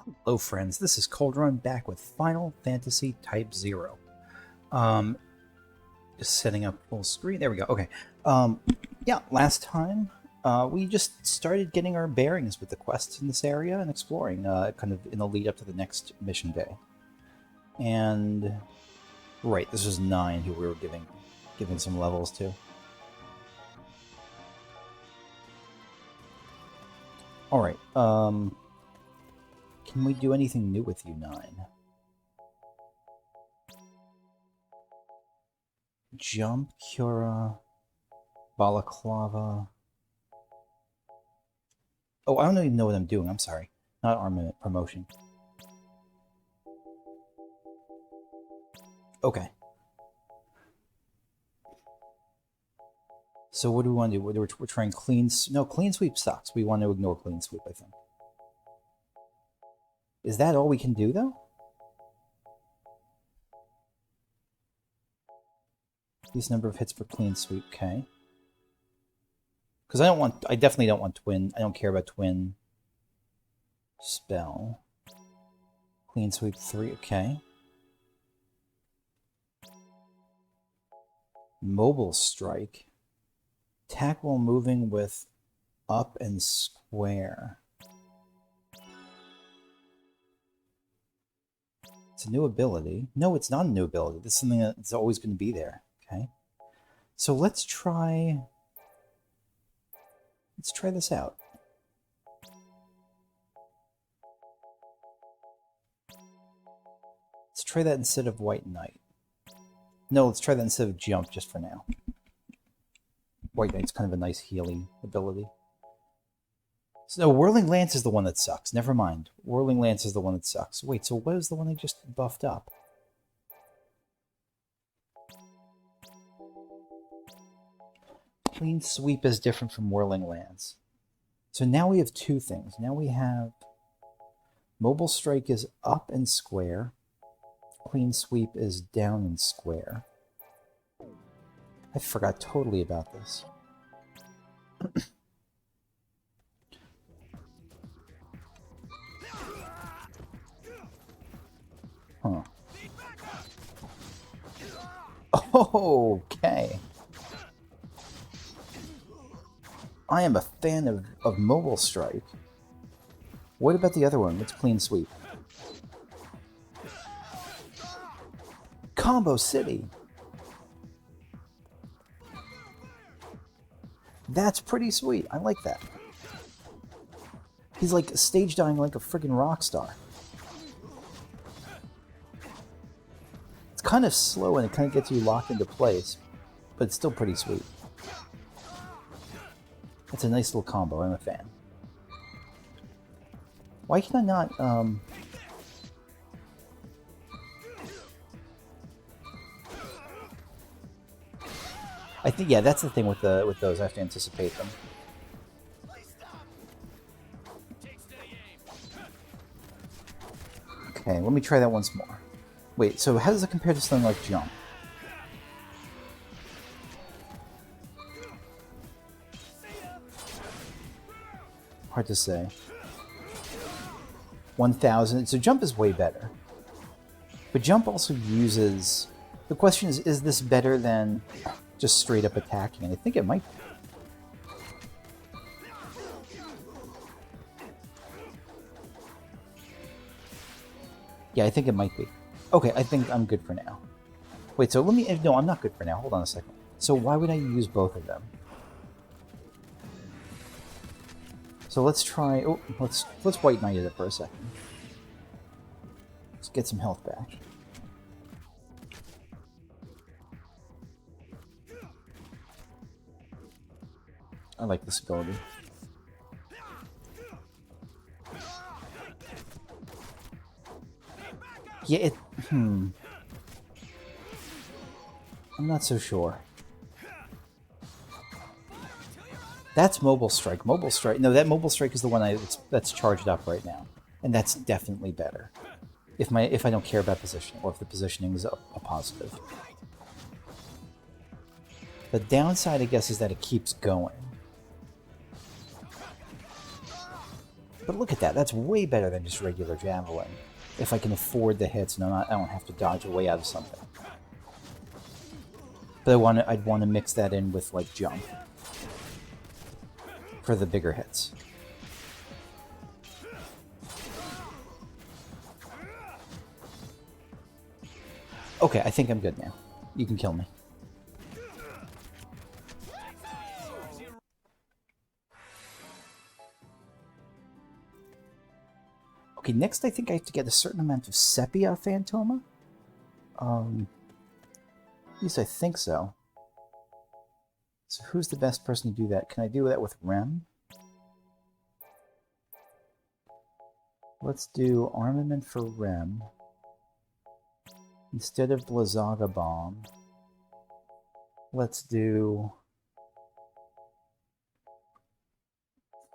Hello friends, this is Cold back with Final Fantasy Type-0. Um, just setting up full screen. There we go. Okay. Yeah, last time we just started getting our bearings with the quests in this area and exploring, kind of in the lead up to the next mission day. And right, this was 9 who we were giving some levels to. All right. Can we do anything new with you, 9? Jump, Cura, Balaclava. Oh, I don't even know what I'm doing. I'm sorry. Not armament promotion. Okay. So what do we want to do? We're trying clean... No, clean sweep sucks. We want to ignore clean sweep, I think. Is that all we can do, though? These number of hits per clean sweep, okay. Because I definitely don't want twin. I don't care about twin spell. Clean sweep 3, okay. Mobile strike. Attack while moving with up and square. It's a new ability. No, it's not a new ability. This is something that's always going to be there. Okay. So let's try this out. Let's try that instead of White Knight. No, let's try that instead of Jump just for now. White Knight's kind of a nice healing ability. So no, Whirling Lance is the one that sucks. Never mind. Whirling Lance is the one that sucks. Wait, so what is the one I just buffed up? Clean Sweep is different from Whirling Lance. So now we have two things. Now we have Mobile Strike is up and square. Clean Sweep is down and square. I forgot totally about this. Huh. Okay. I am a fan of Mobile Strike. What about the other one? What's Clean Sweep? Combo City! That's pretty sweet. I like that. He's like stage dying like a friggin' rock star. It's kind of slow and it kind of gets you locked into place, but it's still pretty sweet. It's a nice little combo. I'm a fan. Why can I not, I think, yeah, that's the thing with those. I have to anticipate them. Okay, let me try that once more. Wait, so how does it compare to something like Jump? Hard to say. 1,000. So Jump is way better. But Jump also uses... The question is this better than just straight up attacking? And I think it might be. Yeah, I think it might be. Okay, I think I'm good for now. Wait, so let me... No, I'm not good for now. Hold on a second. So why would I use both of them? So let's try... Oh, let's White Knight it for a second. Let's get some health back. I like this ability. Yeah, it... I'm not so sure. That's Mobile Strike. Mobile Strike... No, that Mobile Strike is the one that's charged up right now. And that's definitely better. If I don't care about positioning, or if the positioning is a positive. The downside, I guess, is that it keeps going. But look at that. That's way better than just regular javelin. If I can afford the hits and I don't have to dodge away out of something. But I'd want to mix that in with, like, jump. For the bigger hits. Okay, I think I'm good now. You can kill me. Okay, next I think I have to get a certain amount of Sepia Phantoma. At least I think so. So who's the best person to do that? Can I do that with Rem? Let's do armament for Rem. Instead of Blizzaga Bomb, let's do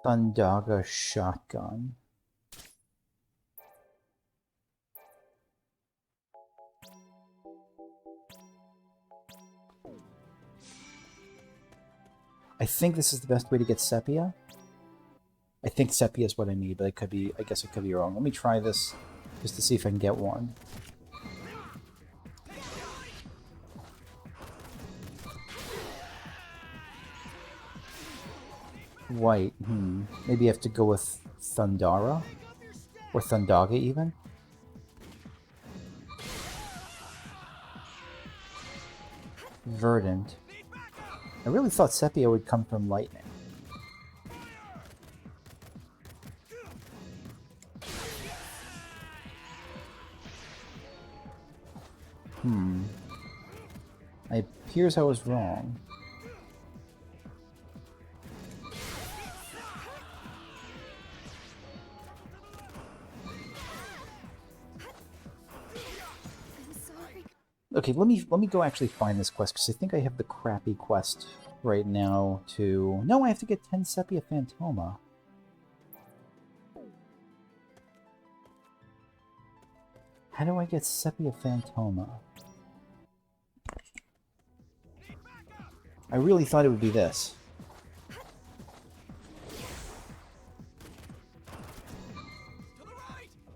Thundaga Shotgun. I think this is the best way to get Sepia. I think Sepia is what I need, but I guess I could be wrong. Let me try this just to see if I can get one. White, maybe I have to go with Thundara? Or Thundaga, even? Verdant. I really thought Sepia would come from lightning. It appears I was wrong. Okay, let me go actually find this quest, because I think I have the crappy quest right now to... No, I have to get 10 Sepia Phantoma. How do I get Sepia Phantoma? I really thought it would be this.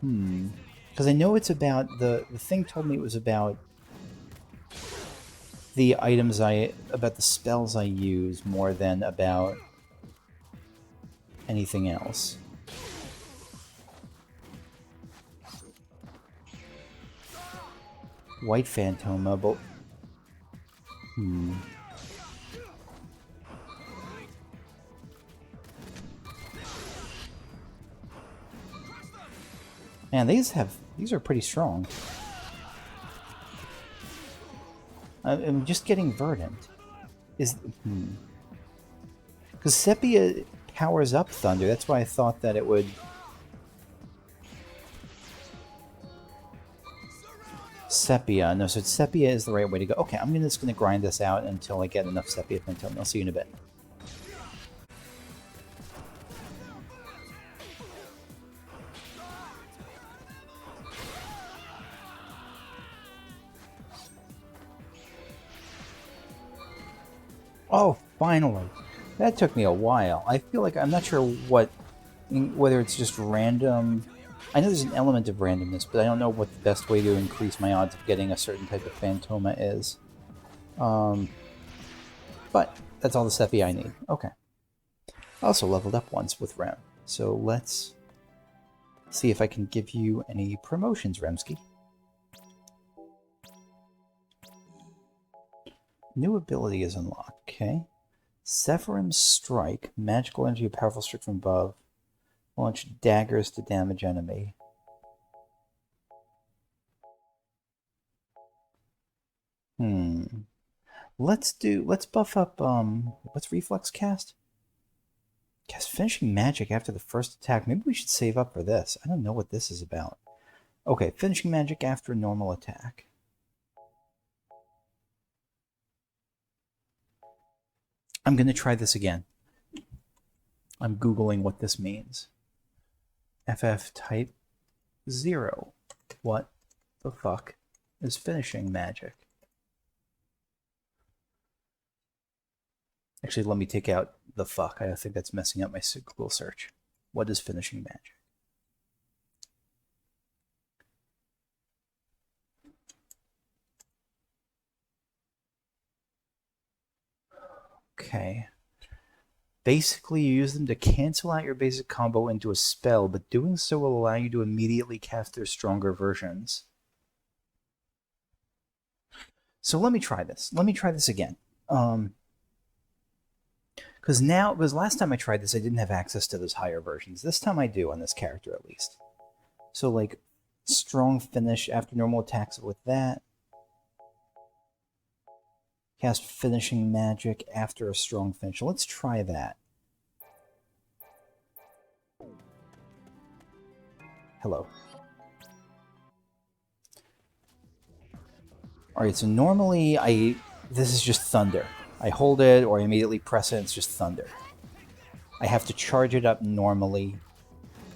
Because I know it's about... The thing told me it was about... the items about the spells I use more than about anything else. White Phantoma, but... Man, these are pretty strong. I'm just getting Verdant. Because Sepia powers up Thunder. That's why I thought that it would... Sepia. No, so Sepia is the right way to go. Okay, I'm just going to grind this out until I get enough Sepia Phantoma. I'll see you in a bit. Oh, finally. That took me a while. I feel like I'm not sure whether it's just random. I know there's an element of randomness, but I don't know what the best way to increase my odds of getting a certain type of Phantoma is. But that's all the Sepia I need. Okay. I also leveled up once with Rem. So let's see if I can give you any promotions, Remsky. New ability is unlocked, okay. Sephirim's Strike. Magical energy, a powerful strike from above. Launch daggers to damage enemy. Let's buff up, what's Reflex Cast? Cast Finishing Magic after the first attack. Maybe we should save up for this. I don't know what this is about. Okay, Finishing Magic after a normal attack. I'm going to try this again. I'm Googling what this means. FF Type-0. What the fuck is finishing magic? Actually, let me take out the fuck. I think that's messing up my Google search. What is finishing magic? Okay. Basically, you use them to cancel out your basic combo into a spell, but doing so will allow you to immediately cast their stronger versions. So let me try this. Let me try this again. Because last time I tried this, I didn't have access to those higher versions. This time I do, on this character at least. So, like, strong finish after normal attacks with that. Cast finishing magic after a strong finish. Let's try that. Hello. Alright, so normally this is just thunder. I hold it or I immediately press it, it's just thunder. I have to charge it up normally.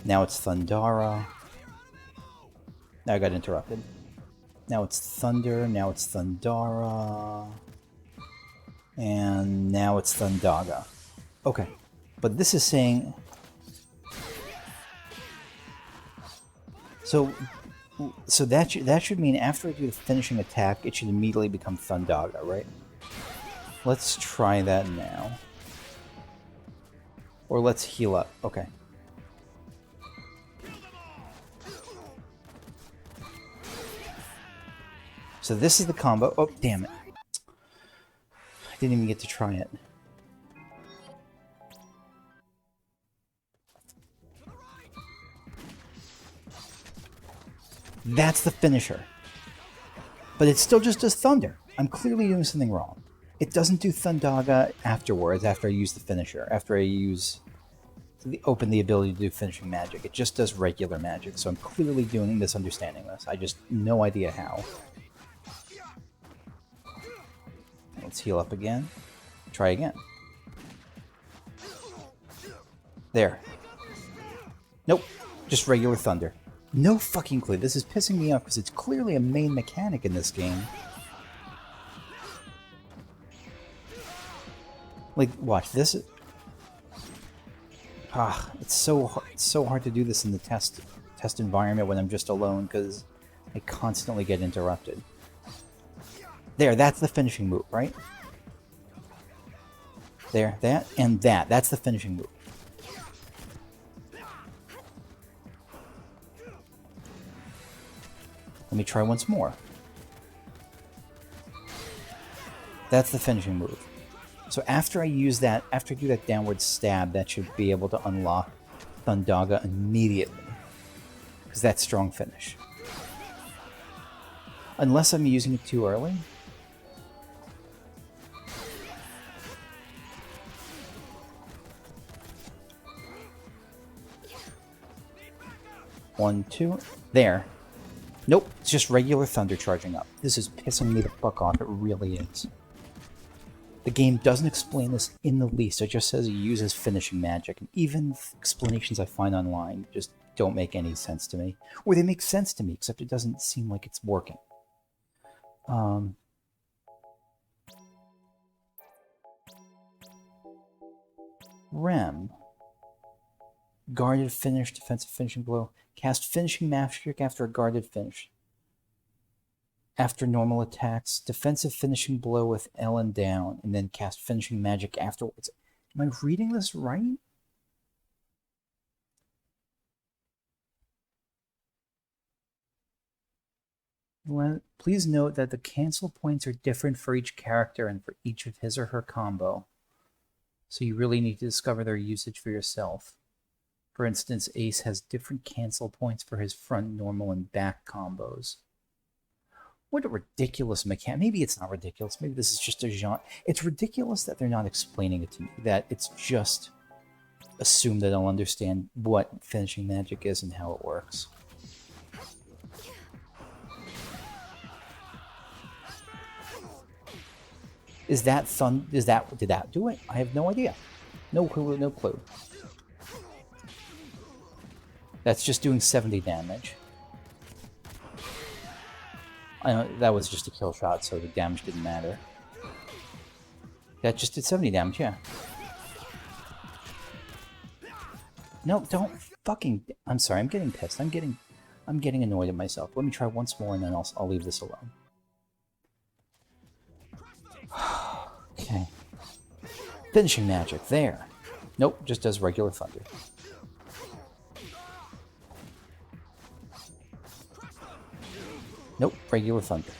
Now it's Thundara. Now I got interrupted. Now it's Thunder, now it's Thundara. And now it's Thundaga. Okay. But this is saying... So that should mean after I do the finishing attack, it should immediately become Thundaga, right? Let's try that now. Or let's heal up. Okay. So this is the combo. Oh, damn it. I didn't even get to try it. That's the finisher. But it still just does thunder. I'm clearly doing something wrong. It doesn't do Thundaga afterwards, after I use the finisher, after I open the ability to do finishing magic. It just does regular magic, so I'm clearly misunderstanding this. I just no idea how. Let's heal up again. Try again. There. Nope. Just regular thunder. No fucking clue. This is pissing me off because it's clearly a main mechanic in this game. Like, watch this. It's so hard to do this in the test environment when I'm just alone because I constantly get interrupted. There, that's the finishing move, right? There, that, and that. That's the finishing move. Let me try once more. That's the finishing move. So after I use that, after I do that downward stab, that should be able to unlock Thundaga immediately. Because that's strong finish. Unless I'm using it too early. One, two, there. Nope, it's just regular thunder charging up. This is pissing me the fuck off, it really is. The game doesn't explain this in the least, it just says it uses finishing magic, and even explanations I find online just don't make any sense to me. Or they make sense to me, except it doesn't seem like it's working. Rem. Guarded finish, defensive finishing blow. Cast finishing magic after a guarded finish. After normal attacks, defensive finishing blow with L and down, and then cast finishing magic afterwards. Am I reading this right? Well, please note that the cancel points are different for each character and for each of his or her combo. So you really need to discover their usage for yourself. For instance, Ace has different cancel points for his front, normal, and back combos. What a ridiculous mechanic. Maybe it's not ridiculous. Maybe this is just a genre. It's ridiculous that they're not explaining it to me. That it's just assumed that I'll understand what finishing magic is and how it works. Did that do it? I have no idea. No clue. That's just doing 70 damage. I know that was just a kill shot, so the damage didn't matter. That just did 70 damage, yeah. No, don't fucking... I'm sorry, I'm getting pissed. I'm getting annoyed at myself. Let me try once more and then I'll leave this alone. Okay. Finishing magic, there. Nope, just does regular thunder. Nope, regular thunder.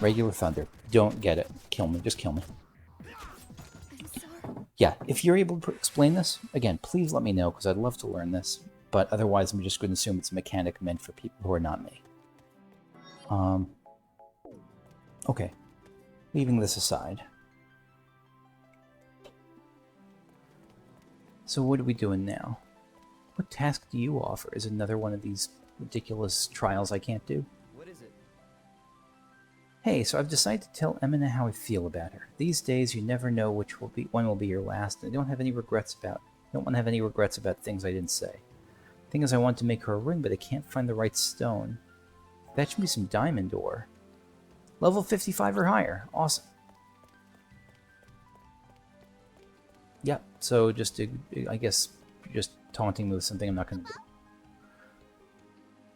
Regular thunder. Don't get it. Kill me, just kill me. Yeah, if you're able to explain this, again, please let me know, because I'd love to learn this. But otherwise, I'm just going to assume it's a mechanic meant for people who are not me. Okay. Leaving this aside. So what are we doing now? What task do you offer? Is another one of these ridiculous trials I can't do? What is it? Hey, so I've decided to tell Emina how I feel about her. These days, you never know when will be your last, and I don't want to have any regrets about things I didn't say. Thing is, I want to make her a ring, but I can't find the right stone. That should be some diamond ore. Level 55 or higher. Awesome. Yep, so just to, I guess, just taunting me with something I'm not going to do.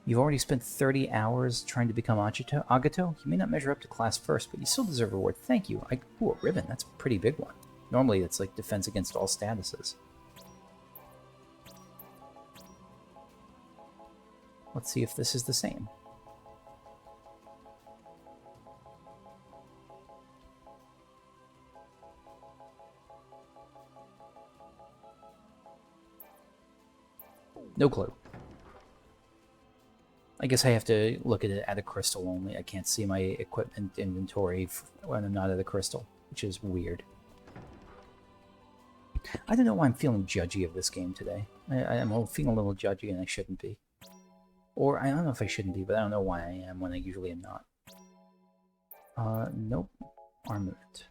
You've already spent 30 hours trying to become Agato? You may not measure up to class first, but you still deserve a reward. Thank you. Ooh, a ribbon. That's a pretty big one. Normally, it's like defense against all statuses. Let's see if this is the same. No clue. I guess I have to look at it at a crystal only. I can't see my equipment inventory when I'm not at a crystal, which is weird. I don't know why I'm feeling judgy of this game today. I'm feeling a little judgy and I shouldn't be. Or, I don't know if I shouldn't be, but I don't know why I am when I usually am not. Nope. Armament.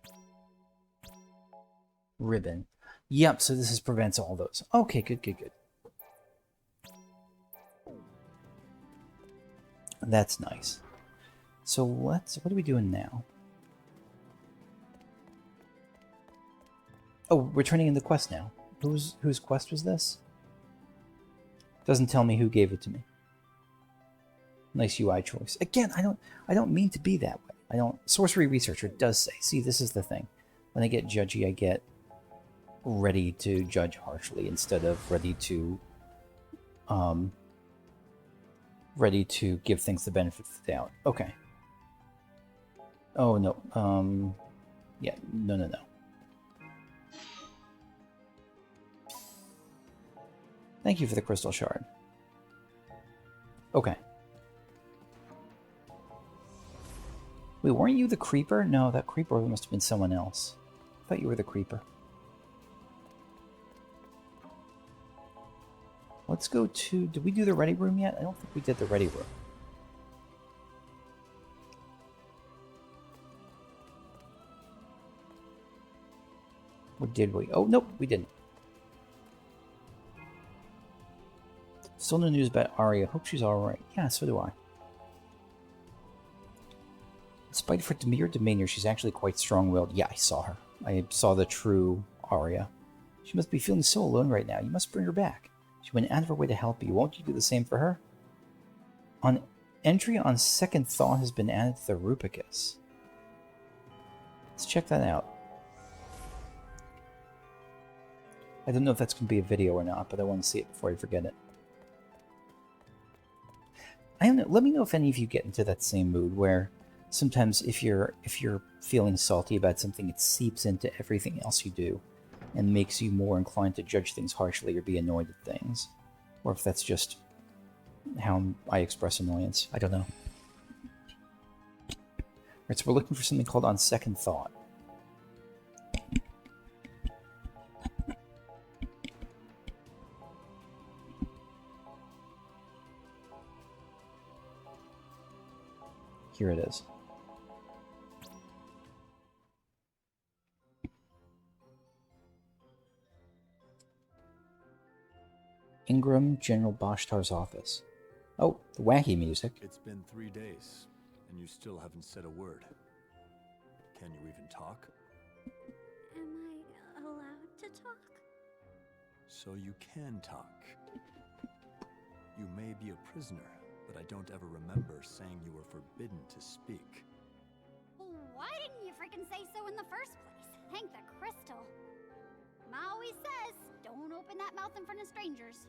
Ribbon. Yep, so this prevents all those. Okay, good, good, good. That's nice. So what are we doing now? Oh, we're turning in the quest now. Whose quest was this? Doesn't tell me who gave it to me. Nice UI choice. Again, I don't mean to be that way. Sorcery researcher does say. See, this is the thing. When I get judgy, I get ready to judge harshly instead of ready to give things the benefit of the doubt. Okay. Oh, no. Yeah, no. Thank you for the crystal shard. Okay. Wait, weren't you the creeper? No, that creeper must have been someone else. I thought you were the creeper. Let's go to... Did we do the ready room yet? I don't think we did the ready room. Or did we? Oh, nope, we didn't. Still no news about Aria. Hope she's alright. Yeah, so do I. Despite her demure demeanor, she's actually quite strong-willed. Yeah, I saw her. I saw the true Aria. She must be feeling so alone right now. You must bring her back. She went out of her way to help you. Won't you do the same for her? Entry on second thought has been added to the Rubicus. Let's check that out. I don't know if that's going to be a video or not, but I want to see it before I forget it. I don't know. Let me know if any of you get into that same mood where sometimes if you're feeling salty about something, it seeps into everything else you do and makes you more inclined to judge things harshly or be annoyed at things. Or if that's just how I express annoyance. I don't know. Alright, so we're looking for something called On Second Thought. Here it is. Ingram, General Bashtar's office. Oh, the wacky music. It's been 3 days, and you still haven't said a word. Can you even talk? Am to talk. So you can talk. You may be a prisoner, but I don't ever remember saying you were forbidden to speak. Why didn't you freaking say so in the first place? Thank the crystal. Ma always says, don't open that mouth in front of strangers.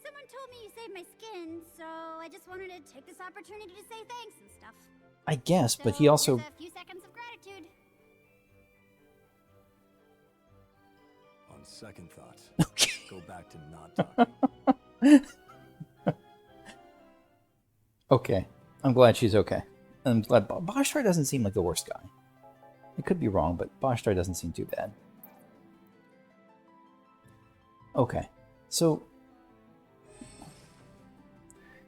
Someone told me you saved my skin, so I just wanted to take this opportunity to say thanks and stuff. I guess, but he So also... here's a few seconds of gratitude. On second thought, go back to not talking. Okay. I'm glad she's okay. I'm glad Bashtar doesn't seem like the worst guy. I could be wrong, but Bashtar doesn't seem too bad. Okay. So,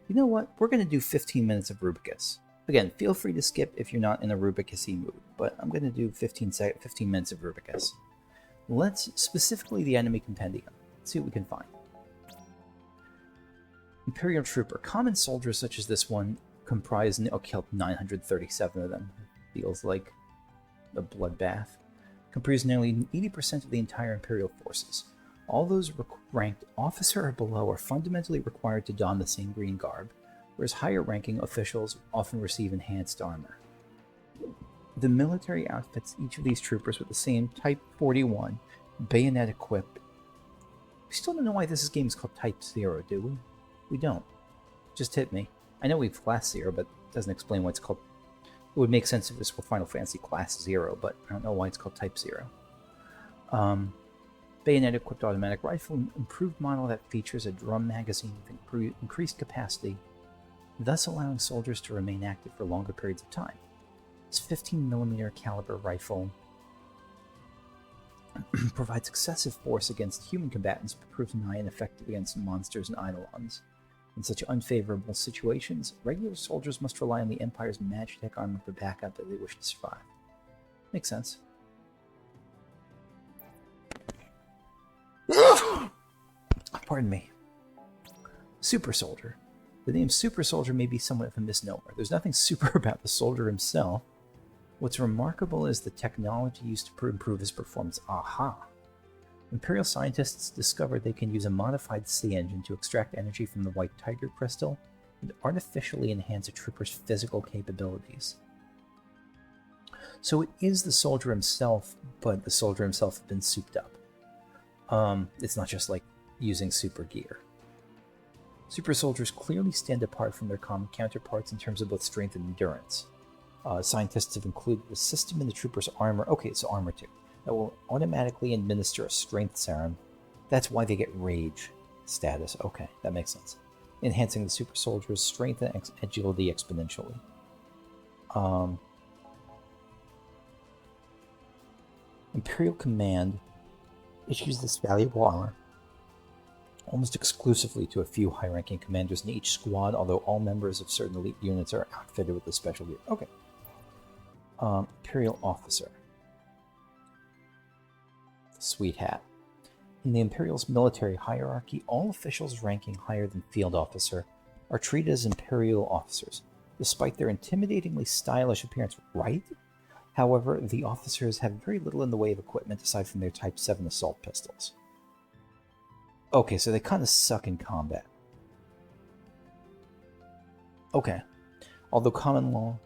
you know what? We're going to do 15 minutes of Rubicus. Again, feel free to skip if you're not in a Rubicus-y mood, but I'm going to do 15 minutes of Rubicus. Let's, specifically the enemy compendium. Let's see what we can find. Imperial Trooper. Common soldiers such as this one comprise... Oh, killed 937 of them. Feels like a bloodbath. Comprise nearly 80% of the entire Imperial forces. All those ranked officer or below are fundamentally required to don the same green garb, whereas higher-ranking officials often receive enhanced armor. The military outfits each of these troopers with the same Type 41 bayonet equipped. We still don't know why this game is called Type-0, do we? We don't. Just hit me. I know we've Class 0, but it doesn't explain why it's called... It would make sense if this were Final Fantasy Class 0, but I don't know why it's called Type-0. Bayonet-equipped automatic rifle, improved model that features a drum magazine with increased capacity, thus allowing soldiers to remain active for longer periods of time. This 15mm caliber rifle provides excessive force against human combatants, but proves nigh ineffective against monsters and eidolons. In such unfavorable situations, regular soldiers must rely on the Empire's Magitech armor for backup if they wish to survive. Makes sense. Pardon me. Super Soldier. The name Super Soldier may be somewhat of a misnomer. There's nothing super about the soldier himself. What's remarkable is the technology used to improve his performance. Aha! Imperial scientists discovered they can use a modified sea engine to extract energy from the White Tiger crystal and artificially enhance a trooper's physical capabilities. So it is the soldier himself, but the soldier himself has been souped up. It's not just like using super gear. Super soldiers clearly stand apart from their common counterparts in terms of both strength and endurance. Scientists have included a system in the trooper's armor, okay, it's armor too, that will automatically administer a strength serum. That's why they get rage status. Okay, that makes sense. Enhancing the super soldier's strength and agility exponentially. Imperial Command issues this valuable armor almost exclusively to a few high-ranking commanders in each squad, although all members of certain elite units are outfitted with the special gear. Okay. Imperial Officer. Sweet hat. In the Imperial's military hierarchy, all officials ranking higher than Field Officer are treated as Imperial officers, despite their intimidatingly stylish appearance, right? However, the officers have very little in the way of equipment aside from their Type 7 assault pistols. Okay, so they kind of suck in combat. Okay. Although common law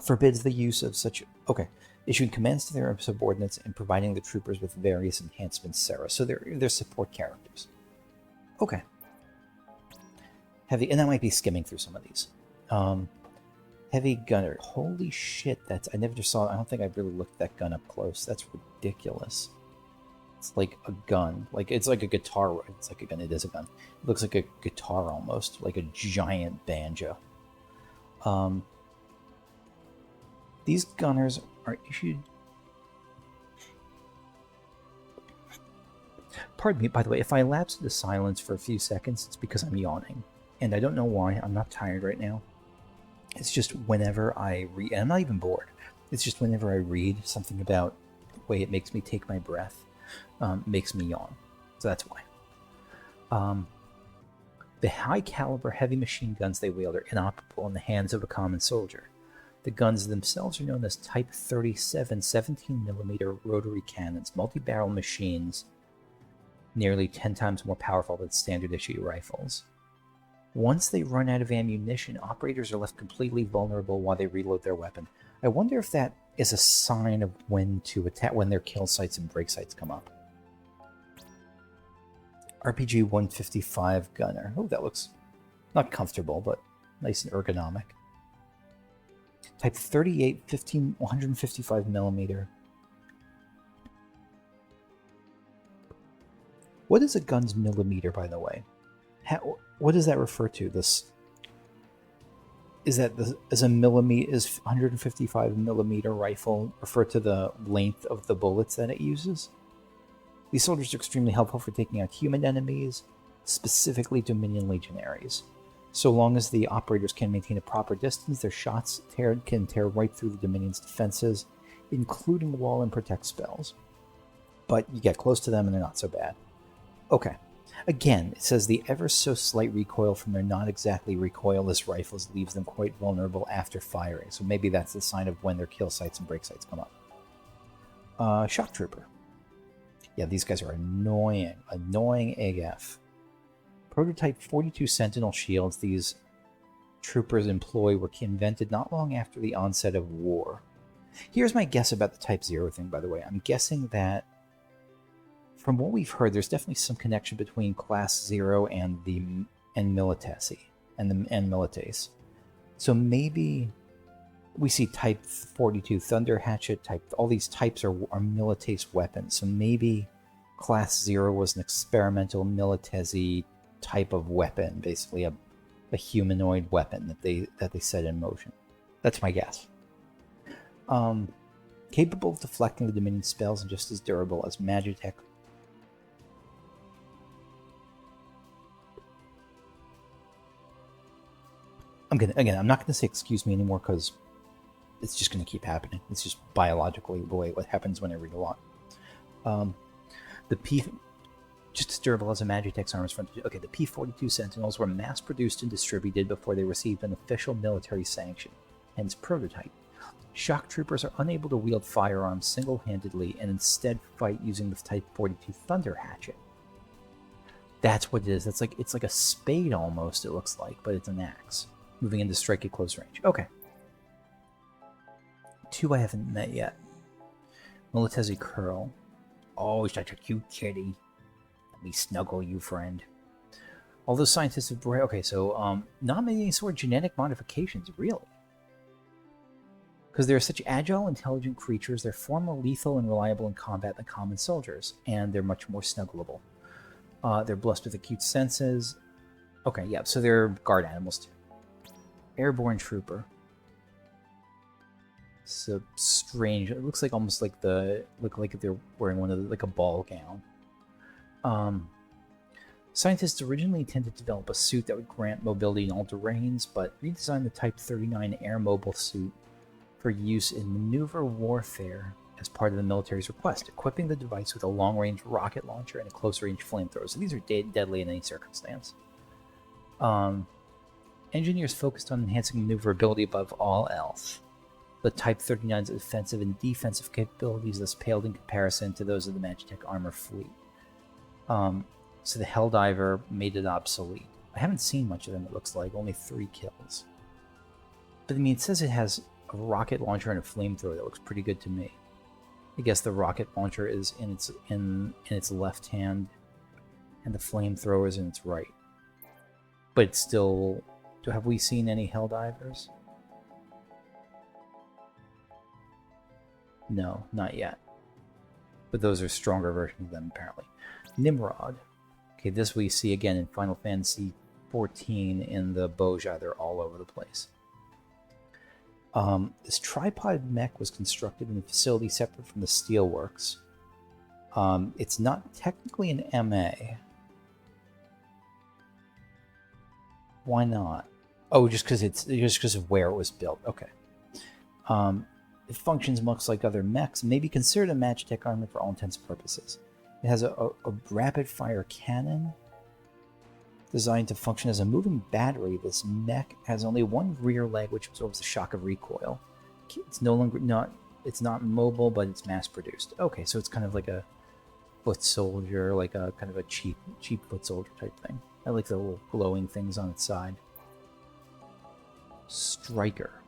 forbids the use of such... Okay. Issuing commands to their subordinates and providing the troopers with various enhancements, Sarah. So they're support characters. Okay. Heavy... And I might be skimming through some of these. Heavy gunner. Holy shit, that's... I never just saw... I don't think I really looked at that gun up close. That's ridiculous. It's like a gun. Like, it's like a guitar. It's like a gun. It is a gun. It looks like a guitar almost. Like a giant banjo. These gunners are issued... Pardon me, by the way, if I lapse into silence for a few seconds, it's because I'm yawning. And I don't know why. I'm not tired right now. It's just whenever I read... And I'm not even bored. It's just whenever I read something about the way it makes me take my breath. Makes me yawn. So that's why. The high-caliber heavy machine guns they wield are inoperable in the hands of a common soldier. The guns themselves are known as Type 37 17mm rotary cannons, multi-barrel machines, nearly 10 times more powerful than standard issue rifles. Once they run out of ammunition, operators are left completely vulnerable while they reload their weapon. I wonder if that is a sign of when to attack, when their kill sites and break sites come up. RPG 155 gunner. Oh, that looks not comfortable, but nice and ergonomic. Type 38 155mm. What is a gun's millimeter, by the way? What does that refer to? This is that is a millimeter, is 155mm rifle refer to the length of the bullets that it uses? These soldiers are extremely helpful for taking out human enemies, specifically Dominion legionaries. So long as the operators can maintain a proper distance, their shots can tear right through the Dominion's defenses, including wall and protect spells. But you get close to them and they're not so bad. Okay. Again, it says the ever so slight recoil from their not exactly recoilless rifles leaves them quite vulnerable after firing. So maybe that's the sign of when their kill sites and break sites come up. Shock Trooper. Yeah, these guys are annoying. Annoying AF. Prototype 42 Sentinel shields these troopers employ were invented not long after the onset of war. Here's my guess about the Type-0 thing, by the way. I'm guessing that from what we've heard, there's definitely some connection between Class 0 and Militesi and Militesi. So maybe we see Type 42 Thunder Hatchet, all these types are Militesi weapons. So maybe Class 0 was an experimental Militesi type of weapon, basically a humanoid weapon that they set in motion. That's my guess. Capable of deflecting the Dominion spells and just as durable as Magitech. I'm not gonna say excuse me anymore because it's just gonna keep happening. It's just biologically the way what happens when I read a lot. Just as durable as a Magitech's armors front. Okay, the P-42 Sentinels were mass-produced and distributed before they received an official military sanction, hence prototype. Shock troopers are unable to wield firearms single-handedly and instead fight using the Type 42 Thunder Hatchet. That's what it is. It's like a spade almost, it looks like, but it's an axe. Moving into strike at close range. Okay. 2 I haven't met yet. Militesi Curl. Oh, such a cute kitty. Let me snuggle you, friend. Although scientists have... Okay, so, not many sort of genetic modifications, really. Because they're such agile, intelligent creatures, they're far more lethal and reliable in combat than common soldiers, and they're much more snuggleable. They're blessed with acute senses. Okay, yeah, so they're guard animals, too. Airborne Trooper. So strange. It looks like almost like look like they're wearing one of like a ball gown. Scientists originally intended to develop a suit that would grant mobility in all terrains, but redesigned the Type 39 Air Mobile suit for use in maneuver warfare as part of the military's request, equipping the device with a long-range rocket launcher and a close-range flamethrower. So these are deadly in any circumstance. Engineers focused on enhancing maneuverability above all else. The Type 39's offensive and defensive capabilities thus paled in comparison to those of the Magitech armor fleet. So the Helldiver made it obsolete. I haven't seen much of them, it looks like. Only 3 kills. But I mean, it says it has a rocket launcher and a flamethrower. That looks pretty good to me. I guess the rocket launcher is in its left hand, and the flamethrower is in its right. But it's still... Have we seen any Helldivers? No, not yet. But those are stronger versions of them, apparently. Nimrod. Okay, this we see again in Final Fantasy XIV in the Boja. They're all over the place. This tripod mech was constructed in a facility separate from the steelworks. It's not technically an MA. Why not? Oh, just because of where it was built. Okay. It functions much like other mechs, and may be considered a Magitech armor for all intents and purposes. It has a rapid-fire cannon designed to function as a moving battery. This mech has only one rear leg, which absorbs the shock of recoil. it's no longer not. It's not mobile, but it's mass produced. Okay, so it's kind of like a foot soldier, like a kind of a cheap foot soldier type thing. I like the little glowing things on its side. Striker.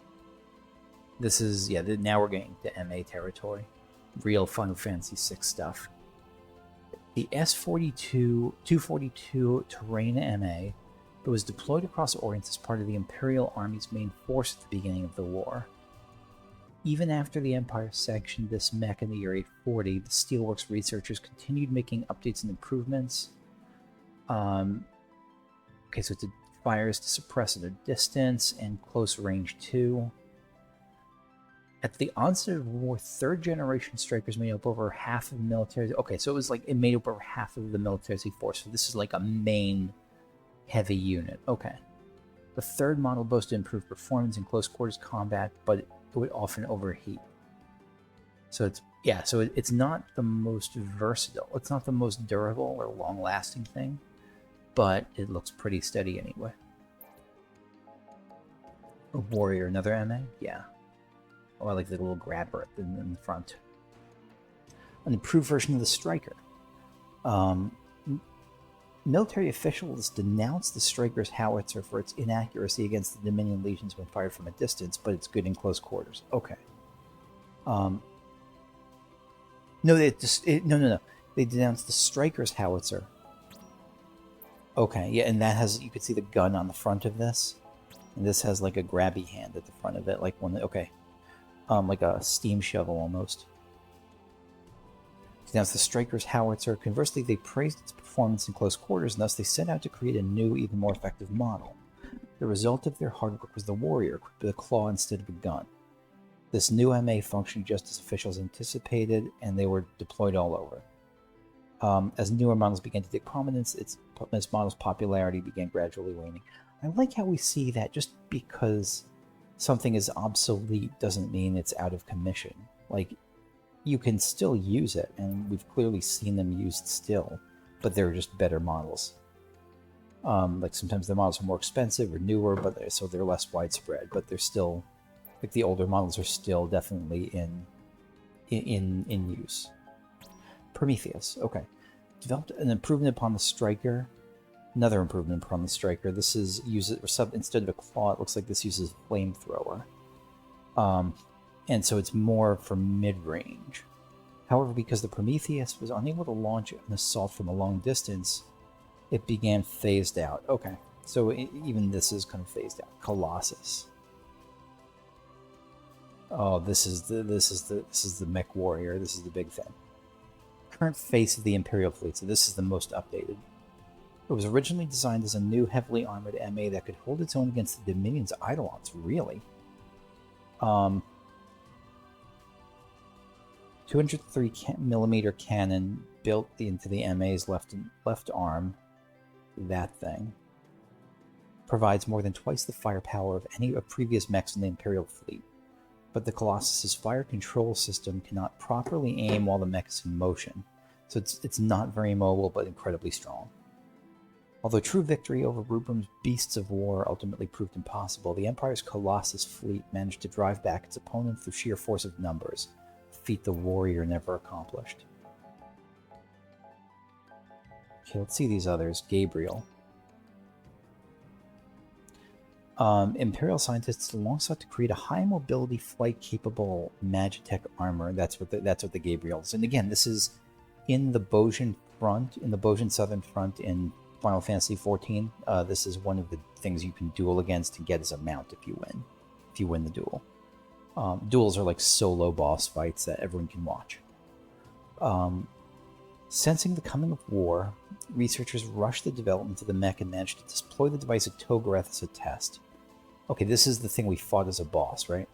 This is, yeah, now we're getting to MA territory. Real Final Fantasy VI stuff. The S-242 Terrain MA, it was deployed across Orient as part of the Imperial Army's main force at the beginning of the war. Even after the Empire sanctioned this mech in the year 840, the Steelworks researchers continued making updates and improvements. Okay, so it fires to suppress at a distance and close range too. At the onset of war, third-generation strikers made up over half of the military. Okay, so it made up over half of the Militesi force. So this is like a main heavy unit. Okay. The third model boasted improved performance in close quarters combat, but it would often overheat. So it's not the most versatile. It's not the most durable or long-lasting thing, but it looks pretty steady anyway. A warrior, another MA? Yeah. Oh, I like the little grabber in the front. An improved version of the Striker. Military officials denounced the Striker's howitzer for its inaccuracy against the Dominion legions when fired from a distance, but it's good in close quarters. Okay. No. They denounced the Striker's howitzer. Okay, yeah, and that has, you can see the gun on the front of this, and this has like a grabby hand at the front of it, like one. Okay. Like a steam shovel almost. Denounced the Striker's howitzer. Conversely, they praised its performance in close quarters, and thus they set out to create a new, even more effective model. The result of their hard work was the warrior, equipped with a claw instead of a gun. This new MA functioned just as officials anticipated, and they were deployed all over. As newer models began to take prominence, this model's popularity began gradually waning. I like how we see that just because something is obsolete doesn't mean it's out of commission. Like, you can still use it, and we've clearly seen them used still, but they're just better models. Like, sometimes the models are more expensive or newer, so they're less widespread, but they're still, like, the older models are still definitely in use. Prometheus, okay. Developed an improvement upon the Striker. Another improvement upon the Striker. This is instead of a claw, it looks like this uses a flamethrower. And so it's more for mid-range. However, because the Prometheus was unable to launch an assault from a long distance, it began phased out. Okay, so even this is kind of phased out. Colossus. Oh, this is the mech warrior. This is the big thing. Current face of the Imperial fleet. So this is the most updated. It was originally designed as a new, heavily armored MA that could hold its own against the Dominion's Eidolons. Really? 203mm cannon built into the MA's left arm. That thing provides more than twice the firepower of any of previous mechs in the Imperial fleet. But the Colossus's fire control system cannot properly aim while the mech is in motion. So it's not very mobile, but incredibly strong. Although true victory over Rubrum's beasts of war ultimately proved impossible, the Empire's Colossus fleet managed to drive back its opponent through sheer force of numbers, a feat the warrior never accomplished. Okay, let's see these others. Gabriel. Imperial scientists long sought to create a high-mobility, flight-capable Magitech armor. That's what the Gabriel is. And again, this is in the Bojin front, in the Bojin Southern Front in Final Fantasy XIV. This is one of the things you can duel against to get as a mount if you win the duel. Duels are like solo boss fights that everyone can watch. Sensing the coming of war, researchers rushed the development of the mech and managed to deploy the device at Togoreth as a test. Okay, this is the thing we fought as a boss, right?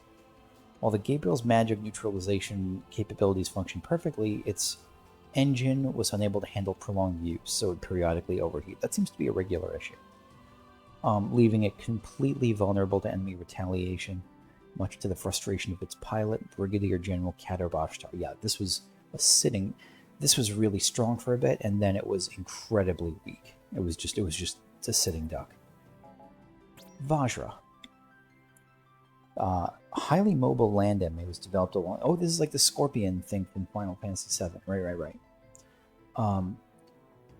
While the Gabriel's magic neutralization capabilities function perfectly, its engine was unable to handle prolonged use, so it would periodically overheat. That seems to be a regular issue. Leaving it completely vulnerable to enemy retaliation, much to the frustration of its pilot, Brigadier General Qator Bashtar. Yeah, this was really strong for a bit, and then it was incredibly weak. It was just a sitting duck. Vajra. highly mobile land enemy was developed along. Oh, this is like the Scorpion thing from Final Fantasy VII. Right.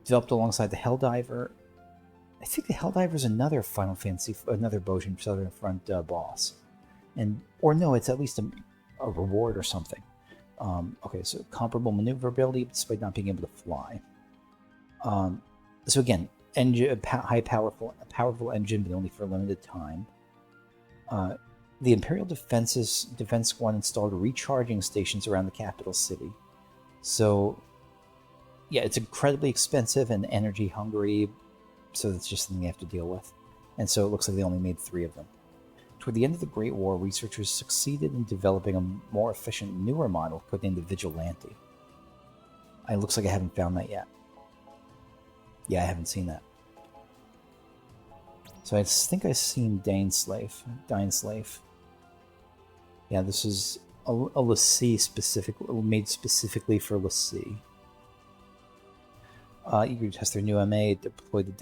Developed alongside the Helldiver. I think the Helldiver is another Final Fantasy, another Bojin Southern Front boss, or no, it's at least a reward or something. Okay, so comparable maneuverability despite not being able to fly. So again, powerful engine, but only for a limited time. The Imperial Defense Squad installed recharging stations around the capital city. So, yeah, it's incredibly expensive and energy hungry, so that's just something they have to deal with. And so it looks like they only made 3 of them. Toward the end of the Great War, researchers succeeded in developing a more efficient, newer model put named the Vigilante. It looks like I haven't found that yet. Yeah, I haven't seen that. So I think I've seen Dying Slave. Yeah, this is a l'Cie made specifically for l'Cie. Eager to test their new MA, deploy the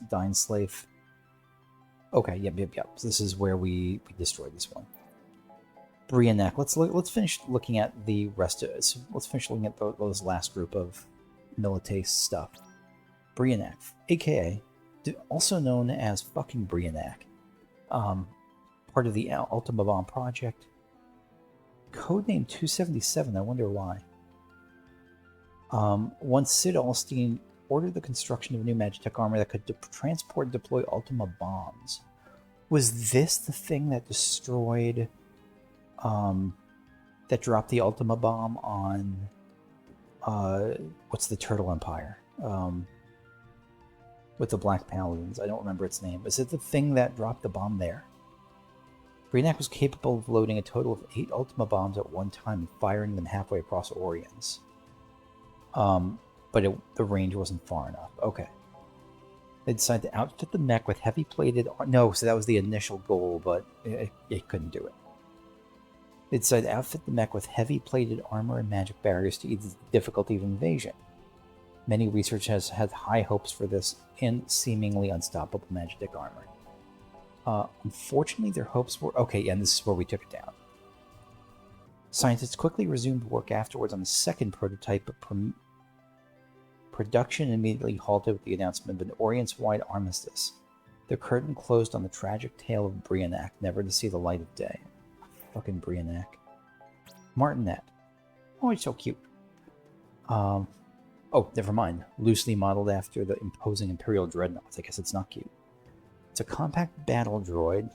Dying Slave. Okay, yep. So this is where we destroyed this one. Brianek. Let's finish looking at the rest of it. So let's finish looking at those last group of Militesi stuff. Brianek, aka also known as fucking Brianek, part of the Ultima Bomb project. Codename 277. I wonder why. Once Sid Alstein ordered the construction of a new Magitech armor that could transport and deploy Ultima bombs. Was this the thing that destroyed, that dropped the Ultima bomb on, what's the Turtle Empire? With the Black Paladins. I don't remember its name. Is it the thing that dropped the bomb there? Brianek was capable of loading a total of 8 Ultima bombs at one time and firing them halfway across Orions. But the range wasn't far enough. Okay. They decided to outfit the mech with heavy plated... No, so that was the initial goal, but it couldn't do it. They decided to outfit the mech with heavy plated armor and magic barriers to ease the difficulty of invasion. Many researchers had high hopes for this and seemingly unstoppable Magitech armor. Unfortunately, their hopes were... Okay, yeah, and this is where we took it down. Scientists quickly resumed work afterwards on the second prototype, but production immediately halted with the announcement of an Orients-wide armistice. The curtain closed on the tragic tale of Brianek, never to see the light of day. Fucking Brianek. Martinet. Oh, he's so cute. Oh, never mind. Loosely modeled after the imposing Imperial Dreadnoughts. I guess it's not cute. It's a compact battle droid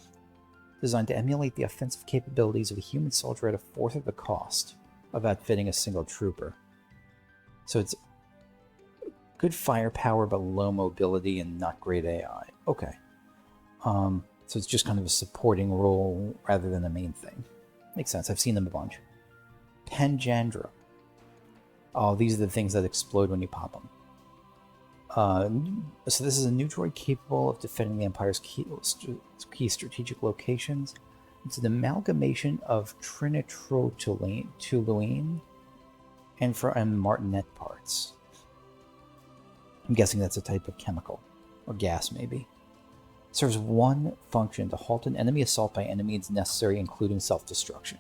designed to emulate the offensive capabilities of a human soldier at a fourth of the cost of outfitting a single trooper. So it's good firepower, but low mobility and not great AI. Okay. So it's just kind of a supporting role rather than a main thing. Makes sense. I've seen them a bunch. Panjandra. Oh, these are the things that explode when you pop them. So this is a new droid capable of defending the Empire's key strategic locations. It's an amalgamation of trinitrotoluene and martinet parts. I'm guessing that's a type of chemical. Or gas, maybe. It serves one function: to halt an enemy assault by any means necessary, including self-destruction.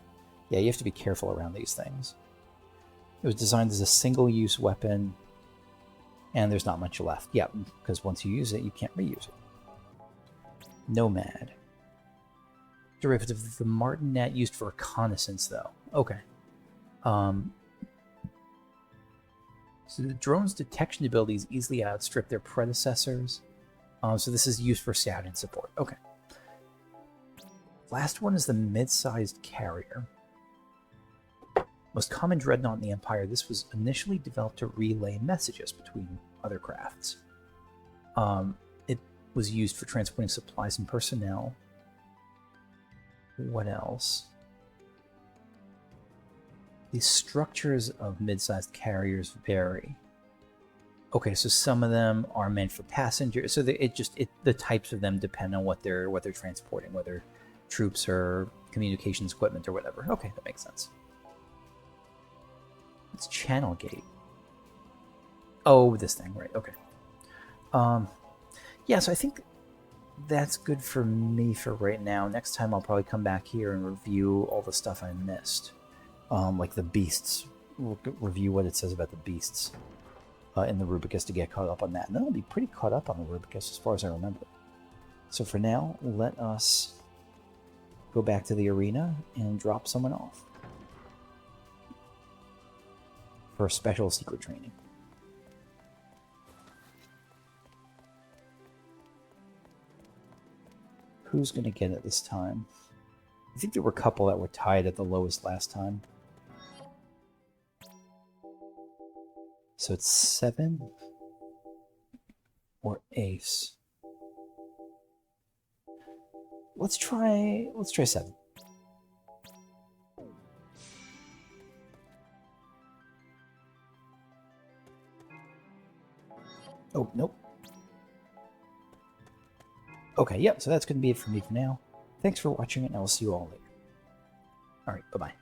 Yeah, you have to be careful around these things. It was designed as a single-use weapon, and there's not much left. Yeah, because once you use it, you can't reuse it. Nomad. Derivative of the martinet used for reconnaissance, though. Okay. So the drone's detection abilities easily outstrip their predecessors. So this is used for scouting support. Okay. Last one is the mid-sized carrier. Most common dreadnought in the Empire, this was initially developed to relay messages between other crafts. It was used for transporting supplies and personnel. What else? The structures of mid-sized carriers vary. Okay, so some of them are meant for passengers. So the types of them depend on what they're transporting, whether troops or communications equipment or whatever. Okay, that makes sense. It's channel gate. Oh, this thing, right? Okay. Yeah, so I think that's good for me for right now. Next time I'll probably come back here and review all the stuff I missed. Like the beasts. We'll review what it says about the beasts in the Rubicus to get caught up on that. And then I'll be pretty caught up on the Rubicus as far as I remember. So for now, let us go back to the arena and drop someone off for a special secret training. Who's going to get it this time? I think there were a couple that were tied at the lowest last time. So it's 7 or ace. Let's try 7. Oh, nope. Okay, yep, so that's going to be it for me for now. Thanks for watching, and I will see you all later. Alright, bye-bye.